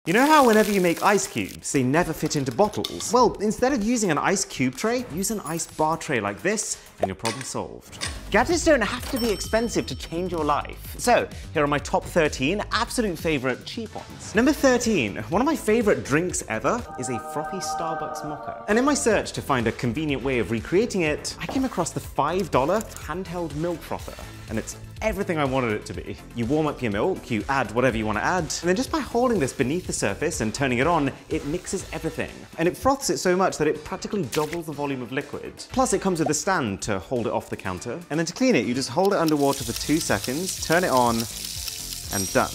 You know how whenever you make ice cubes, they never fit into bottles? Well, instead of using an ice cube tray, use an ice bar tray like this, and your problem solved. Gadgets don't have to be expensive to change your life. So, here are my top 13 absolute favorite cheap ones. Number 13, one of my favorite drinks ever is a frothy Starbucks mocha. And in my search to find a convenient way of recreating it, I came across the $5 handheld milk frother. And it's everything I wanted it to be. You warm up your milk, you add whatever you want to add, and then just by holding this beneath the surface and turning it on, it mixes everything. And it froths it so much that it practically doubles the volume of liquid. Plus it comes with a stand to hold it off the counter. And then to clean it, you just hold it underwater for 2 seconds, turn it on, and done.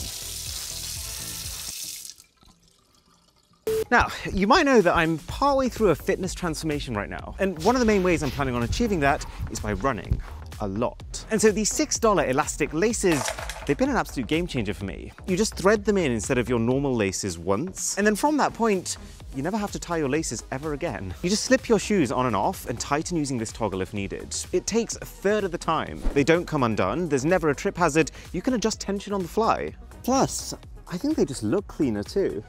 Now, you might know that I'm partway through a fitness transformation right now. And one of the main ways I'm planning on achieving that is by running. A lot. And so these $6 elastic laces, they've been an absolute game changer for me. You just thread them in instead of your normal laces once, and then from that point, you never have to tie your laces ever again. You just slip your shoes on and off and tighten using this toggle if needed. It takes a third of the time. They don't come undone, there's never a trip hazard, you can adjust tension on the fly. Plus, I think they just look cleaner too.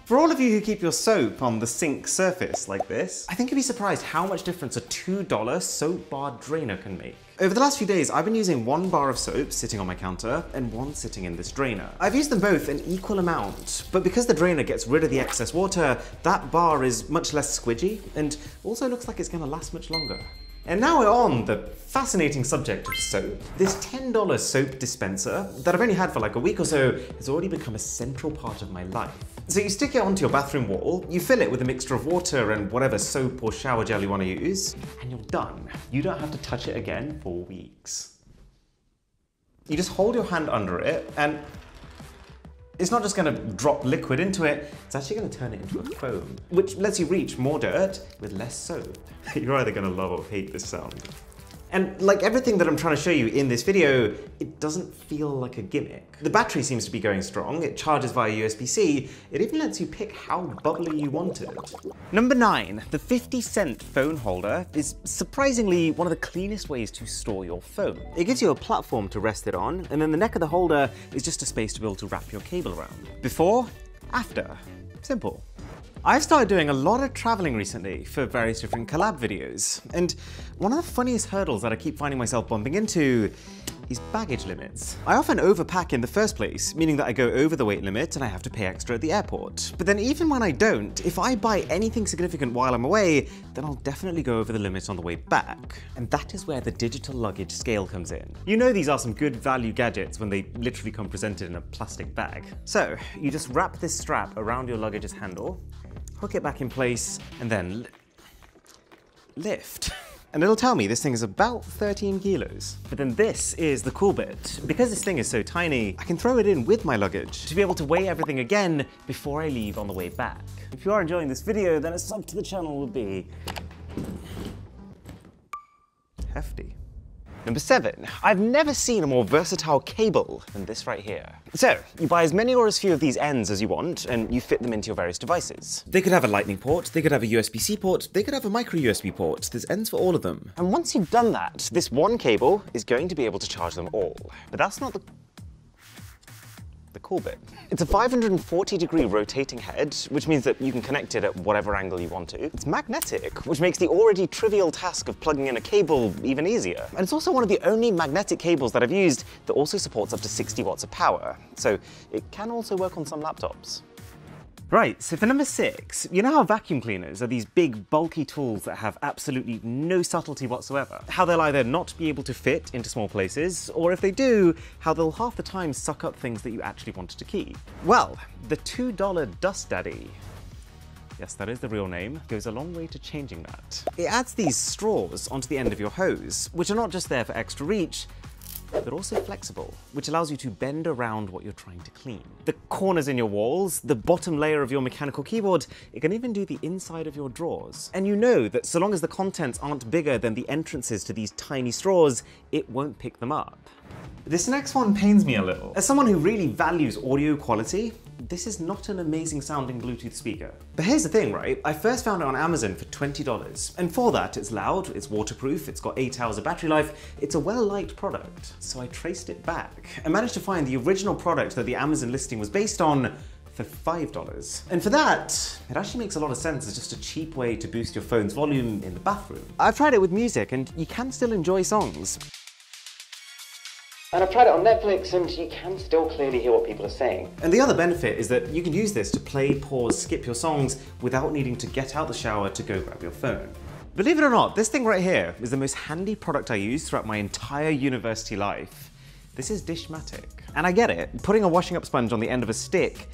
For all of you who keep your soap on the sink surface like this, I think you'd be surprised how much difference a $2 soap bar drainer can make. Over the last few days, I've been using 1 bar of soap sitting on my counter and 1 sitting in this drainer. I've used them both an equal amount, but because the drainer gets rid of the excess water, that bar is much less squidgy and also looks like it's gonna last much longer. And now we're on the fascinating subject of soap. This $10 soap dispenser that I've only had for like a week or so has already become a central part of my life. So you stick it onto your bathroom wall, you fill it with a mixture of water and whatever soap or shower gel you want to use, and you're done. You don't have to touch it again for weeks. You just hold your hand under it and it's not just going to drop liquid into it, it's actually going to turn it into a foam, which lets you reach more dirt with less soap. You're either going to love or hate this sound. And like everything that I'm trying to show you in this video, it doesn't feel like a gimmick. The battery seems to be going strong, it charges via USB-C, it even lets you pick how bubbly you want it. Number 9, the 50-cent phone holder is surprisingly one of the cleanest ways to store your phone. It gives you a platform to rest it on, and then the neck of the holder is just a space to be able to wrap your cable around. Before, after, simple. I've started doing a lot of traveling recently for various different collab videos, and one of the funniest hurdles that I keep finding myself bumping into is baggage limits. I often overpack in the first place, meaning that I go over the weight limit and I have to pay extra at the airport. But then even when I don't, if I buy anything significant while I'm away, then I'll definitely go over the limit on the way back. And that is where the digital luggage scale comes in. You know these are some good value gadgets when they literally come presented in a plastic bag. So you just wrap this strap around your luggage's handle, hook it back in place, and then lift. And it'll tell me this thing is about 13 kilos. But then this is the cool bit. Because this thing is so tiny, I can throw it in with my luggage to be able to weigh everything again before I leave on the way back. If you are enjoying this video, then a sub to the channel would be hefty. Number 7, I've never seen a more versatile cable than this right here. So, you buy as many or as few of these ends as you want, and you fit them into your various devices. They could have a lightning port, they could have a USB-C port, they could have a micro USB port. There's ends for all of them. And once you've done that, this one cable is going to be able to charge them all. But that's not the cool bit. It's a 540-degree rotating head, which means that you can connect it at whatever angle you want to. It's magnetic, which makes the already trivial task of plugging in a cable even easier. And it's also one of the only magnetic cables that I've used that also supports up to 60 watts of power, so it can also work on some laptops. Right, so for number 6, you know how vacuum cleaners are these big, bulky tools that have absolutely no subtlety whatsoever? How they'll either not be able to fit into small places, or if they do, how they'll half the time suck up things that you actually wanted to keep. Well, the $2 Dust Daddy, yes, that is the real name, goes a long way to changing that. It adds these straws onto the end of your hose, which are not just there for extra reach, they're also flexible, which allows you to bend around what you're trying to clean. The corners in your walls, the bottom layer of your mechanical keyboard, it can even do the inside of your drawers. And you know that so long as the contents aren't bigger than the entrances to these tiny straws, it won't pick them up. This next one pains me a little. As someone who really values audio quality, this is not an amazing sounding Bluetooth speaker. But here's the thing, right? I first found it on Amazon for $20. And for that, it's loud, it's waterproof, it's got 8 hours of battery life, it's a well-liked product. So I traced it back and managed to find the original product that the Amazon listing was based on for $5. And for that, it actually makes a lot of sense as just a cheap way to boost your phone's volume in the bathroom. I've tried it with music and you can still enjoy songs. And I've tried it on Netflix and you can still clearly hear what people are saying. And the other benefit is that you can use this to play, pause, skip your songs without needing to get out the shower to go grab your phone. Believe it or not, this thing right here is the most handy product I used throughout my entire university life. This is Dishmatic. And I get it, putting a washing up sponge on the end of a stick,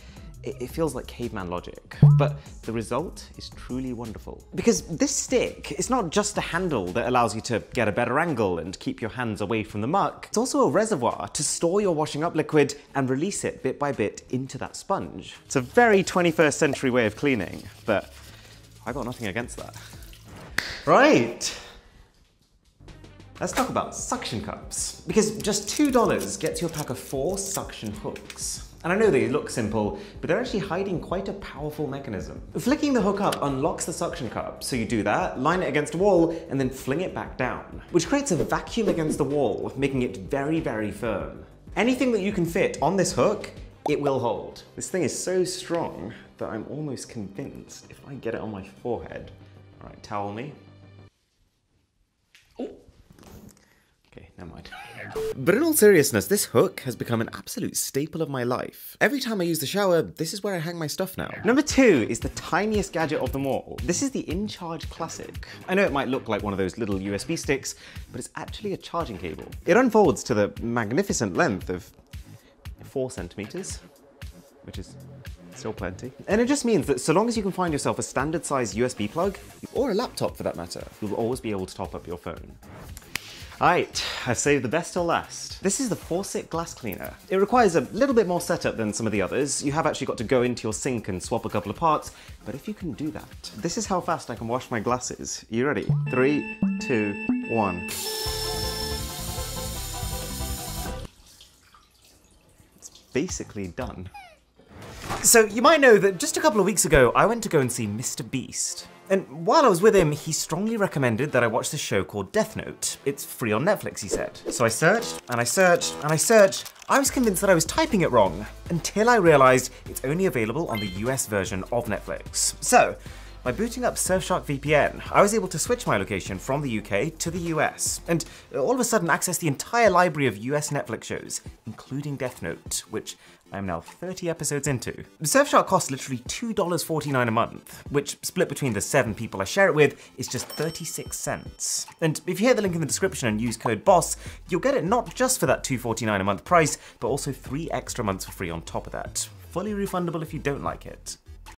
it feels like caveman logic, but the result is truly wonderful. Because this stick is not just a handle that allows you to get a better angle and keep your hands away from the muck, it's also a reservoir to store your washing up liquid and release it bit by bit into that sponge. It's a very 21st century way of cleaning, but I got nothing against that. Right. Let's talk about suction cups. Because just $2 gets you a pack of 4 suction hooks. And I know they look simple, but they're actually hiding quite a powerful mechanism. Flicking the hook up unlocks the suction cup, so you do that, line it against a wall, and then fling it back down, which creates a vacuum against the wall, making it very, very firm. Anything that you can fit on this hook, it will hold. This thing is so strong that I'm almost convinced if I get it on my forehead. All right, towel me. Oh. Okay, never mind. But in all seriousness, this hook has become an absolute staple of my life. Every time I use the shower, this is where I hang my stuff now. Number 2 is the tiniest gadget of them all. This is the InCharge Classic. I know it might look like one of those little USB sticks, but it's actually a charging cable. It unfolds to the magnificent length of 4 centimeters, which is still plenty. And it just means that so long as you can find yourself a standard size USB plug, or a laptop for that matter, you'll always be able to top up your phone. Alright, I've saved the best till last. This is the Faucet Glass Cleaner. It requires a little bit more setup than some of the others. You have actually got to go into your sink and swap a couple of parts, but if you can do that, this is how fast I can wash my glasses. You ready? 3, 2, 1. It's basically done. So you might know that just a couple of weeks ago, I went to go and see Mr. Beast. And while I was with him, he strongly recommended that I watch this show called Death Note. It's free on Netflix, he said. So I searched, and I searched, and I searched. I was convinced that I was typing it wrong, until I realized it's only available on the US version of Netflix. So, by booting up Surfshark VPN, I was able to switch my location from the UK to the US, and all of a sudden access the entire library of US Netflix shows, including Death Note, which I'm now 30 episodes into. Surfshark costs literally $2.49 a month, which split between the 7 people I share it with is just 36 cents. And if you hit the link in the description and use code BOSS, you'll get it not just for that $2.49 a month price, but also 3 extra months for free on top of that. Fully refundable if you don't like it.